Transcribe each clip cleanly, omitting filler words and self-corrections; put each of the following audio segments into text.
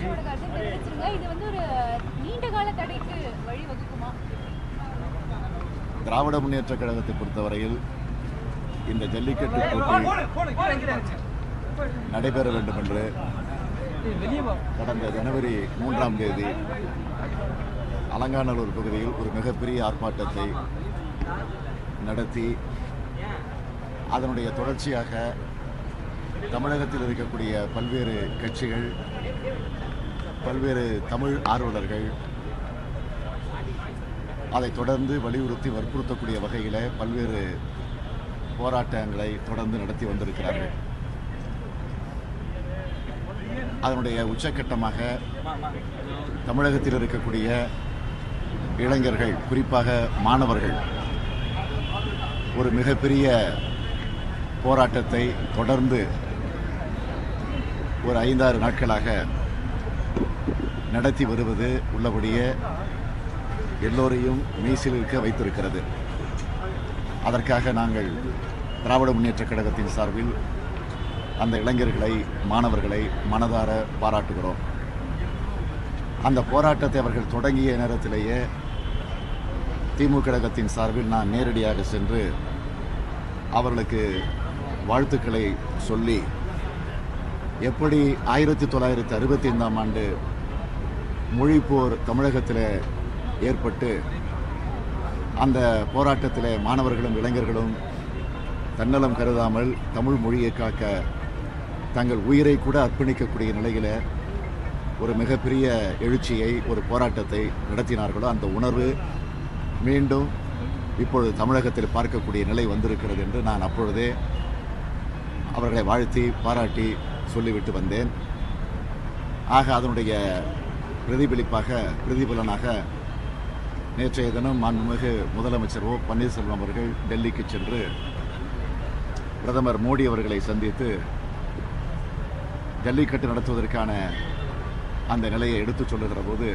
உங்களோட கருத்தை தெரிவிச்சிருங்க. இது வந்து ஒரு நீண்ட கால தடைக்கு வழிவகுக்குமா? திராவிட முன்னேற்ற கழகத்தை பொறுத்தவரையில் இந்த ஜல்லிக்கட்டு போட்டி நடைபெற வேண்டும் என்று கடந்த ஜனவரி 3ஆம் தேதி அலங்காநல்லூர் பகுதியில் ஒரு மிகப்பெரிய ஆர்ப்பாட்டத்தை நடத்தி அதனுடைய தொடர்ச்சியாக தமிழகத்தில் இருக்கக்கூடிய பல்வேறு கட்சிகள், பல்வேறு தமிழ் ஆர்வலர்கள் அதை தொடர்ந்து வலியுறுத்தி வற்புறுத்தக்கூடிய வகையில் பல்வேறு போராட்டங்களை தொடர்ந்து நடத்தி வந்திருக்கிறார்கள். அதனுடைய உச்சக்கட்டமாக தமிழகத்தில் இருக்கக்கூடிய இளைஞர்கள், குறிப்பாக மாணவர்கள் ஒரு மிகப்பெரிய போராட்டத்தை தொடர்ந்து ஒரு 5-6 நாட்களாக நடத்தி வருவது உள்ளபடியே எல்லோரையும் மெய்சில் இருக்க வைத்திருக்கிறது. அதற்காக நாங்கள் திராவிட முன்னேற்றக் கழகத்தின் சார்பில் அந்த இளைஞர்களை, மாணவர்களை மனதார பாராட்டுகிறோம். அந்த போராட்டத்தை அவர்கள் தொடங்கிய நேரத்திலேயே திமுக கழகத்தின் சார்பில் நான் நேரடியாக சென்று அவர்களுக்கு வாழ்த்துக்களை சொல்லி, எப்படி 1965ஆம் ஆண்டு மொழிப்போர் தமிழகத்தில் ஏற்பட்டு அந்த போராட்டத்தில் மாணவர்களும் இளைஞர்களும் தன்னலம் கருதாமல் தமிழ் மொழியை காக்க தங்கள் உயிரை கூட அர்ப்பணிக்கக்கூடிய நிலையில் ஒரு மிகப்பெரிய எழுச்சியை, ஒரு போராட்டத்தை நடத்தினார்களோ, அந்த உணர்வு மீண்டும் இப்பொழுது தமிழகத்தில் பார்க்கக்கூடிய நிலை வந்திருக்கிறது என்று நான் அப்பொழுதே அவர்களை வாழ்த்தி பாராட்டி சொல்லிவிட்டு வந்தேன். ஆக அதனுடைய பிரதிபலனாக நேற்றைய தினம் மாண்புமிகு முதலமைச்சர் ஓ பன்னீர்செல்வம் அவர்கள் டெல்லிக்கு சென்று பிரதமர் மோடி அவர்களை சந்தித்து ஜல்லிக்கட்டு நடத்துவதற்கான அந்த நிலையை எடுத்துச் சொல்லுகிற போது,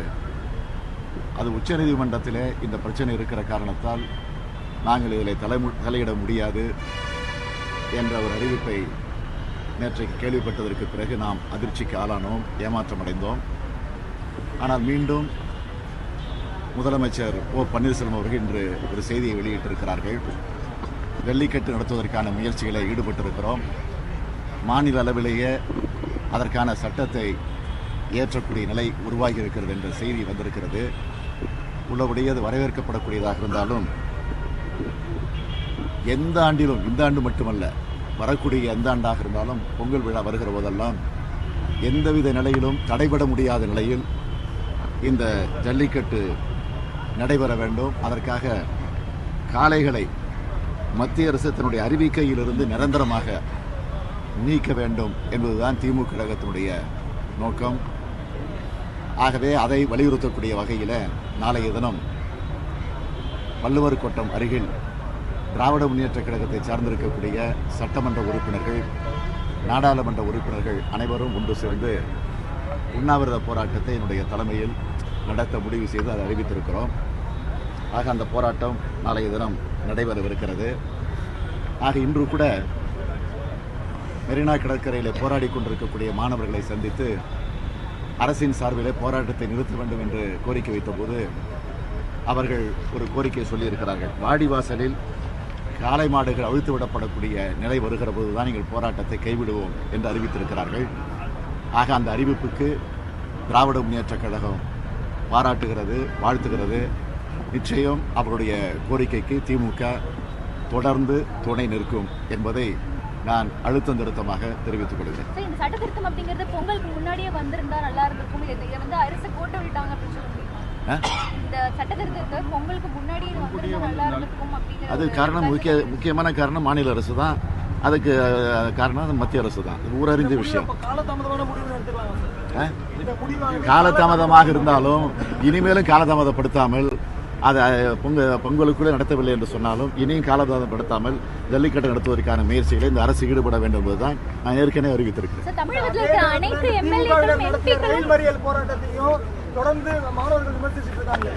அது உச்சநீதிமன்றத்தில் இந்த பிரச்சனை இருக்கிற காரணத்தால் நாங்கள் இதில் தலையிட முடியாது என்ற ஒரு அறிவிப்பை நேற்றைக்கு கேள்விப்பட்டதற்கு பிறகு நாம் அதிர்ச்சிக்கு ஆளானோம், ஏமாற்றமடைந்தோம். ஆனால் மீண்டும் முதலமைச்சர் ஓ பன்னீர்செல்வம் அவர்கள் இன்று ஒரு செய்தியை வெளியிட்டிருக்கிறார்கள். ஜல்லிக்கட்டு நடத்துவதற்கான முயற்சிகளை ஈடுபட்டிருக்கிறோம், மாநில அளவிலேயே அதற்கான சட்டத்தை ஏற்றக்கூடிய நிலை உருவாகி இருக்கிறது என்ற செய்தி வந்திருக்கிறது. உள்ளபடியே அது வரவேற்கப்படக்கூடியதாக இருந்தாலும், எந்த ஆண்டிலும், இந்த ஆண்டு மட்டுமல்ல, வரக்கூடிய எந்த ஆண்டாக இருந்தாலும் பொங்கல் விழா வருகிற போதெல்லாம் எந்தவித நிலையிலும் தடைபட முடியாத நிலையில் இந்த ஜல்லிக்கட்டு நடைபெற வேண்டும். அதற்காக காளைகளை மத்திய அரசு தன்னுடைய அறிவிக்கையிலிருந்து நிரந்தரமாக நீக்க வேண்டும் என்பதுதான் திமுக கழகத்தினுடைய நோக்கம். ஆகவே அதை வலியுறுத்தக்கூடிய வகையில் நாளைய தினம் வள்ளுவர் கோட்டம் அருகில் திராவிட முன்னேற்ற கழகத்தை சார்ந்திருக்கக்கூடிய சட்டமன்ற உறுப்பினர்கள், நாடாளுமன்ற உறுப்பினர்கள் அனைவரும் ஒன்று சேர்ந்து உண்ணாவிரத போராட்டத்தை என்னுடைய தலைமையில் நடத்த முடிவு செய்து அதை அறிவித்திருக்கிறோம். ஆக அந்த போராட்டம் நாளைய தினம் நடைபெறவிருக்கிறது. ஆக இன்று கூட மெரினா கடற்கரையில் போராடி கொண்டிருக்கக்கூடிய மாணவர்களை சந்தித்து அரசின் சார்பிலே போராட்டத்தை நிறுத்த வேண்டும் என்று கோரிக்கை வைத்தபோது அவர்கள் ஒரு கோரிக்கையை சொல்லியிருக்கிறார்கள். வாடிவாசலில் காளை மாடுகள் அவிழ்த்து விடப்படக்கூடிய நிலை வருகிற போதுதான் நீங்கள் போராட்டத்தை கைவிடுவோம் என்று அறிவித்திருக்கிறார்கள். ஆக அந்த அறிவிப்புக்கு திராவிட முன்னேற்றக் கழகம் பாராட்டுகிறது, வாழ்த்துகிறது. நிச்சயம் அவருடைய கோரிக்கைக்கு திமுக தொடர்ந்து துணை நிற்கும் என்பதை நான் அழுத்தம் திருத்தமாக தெரிவித்துக் கொள்கிறேன். இந்த சட்ட திருத்தம் அப்படிங்கிறது பொங்கலுக்கு முன்னாடியே வந்திருந்தா நல்லா இருந்திருக்கும். இதை வந்து அரசு கோட்டை விட்டாங்க அப்படின்னு சொல்லுங்க. இந்த சட்ட திருத்தத்தை பொங்கலுக்கு முன்னாடியே வந்திருந்தா நல்லா இருந்திருக்கும் அப்படிங்கிறது அது காரணம், முக்கியமான காரணம் மாநில அரசு தான். அதுக்கு காரணம் மத்திய அரசு தான். ஊரறிந்த விஷயம். காலதாமதமாக இருந்தாலும் இனிமேலும் காலதாமதப்படுத்தாமல் அதை பொங்கலுக்குள்ளே நடத்தவில்லை என்று சொன்னாலும் இனியும் காலதாமதப்படுத்தாமல் ஜல்லிக்கட்டு நடத்துவதற்கான முயற்சிகளை இந்த அரசு ஈடுபட வேண்டும் என்பதுதான் நான் ஏற்கனவே அறிவித்திருக்கிறேன். போராட்டத்தையும் தொடர்ந்து மாணவர்கள் விமர்சிச்சுட்டு இருக்காங்க.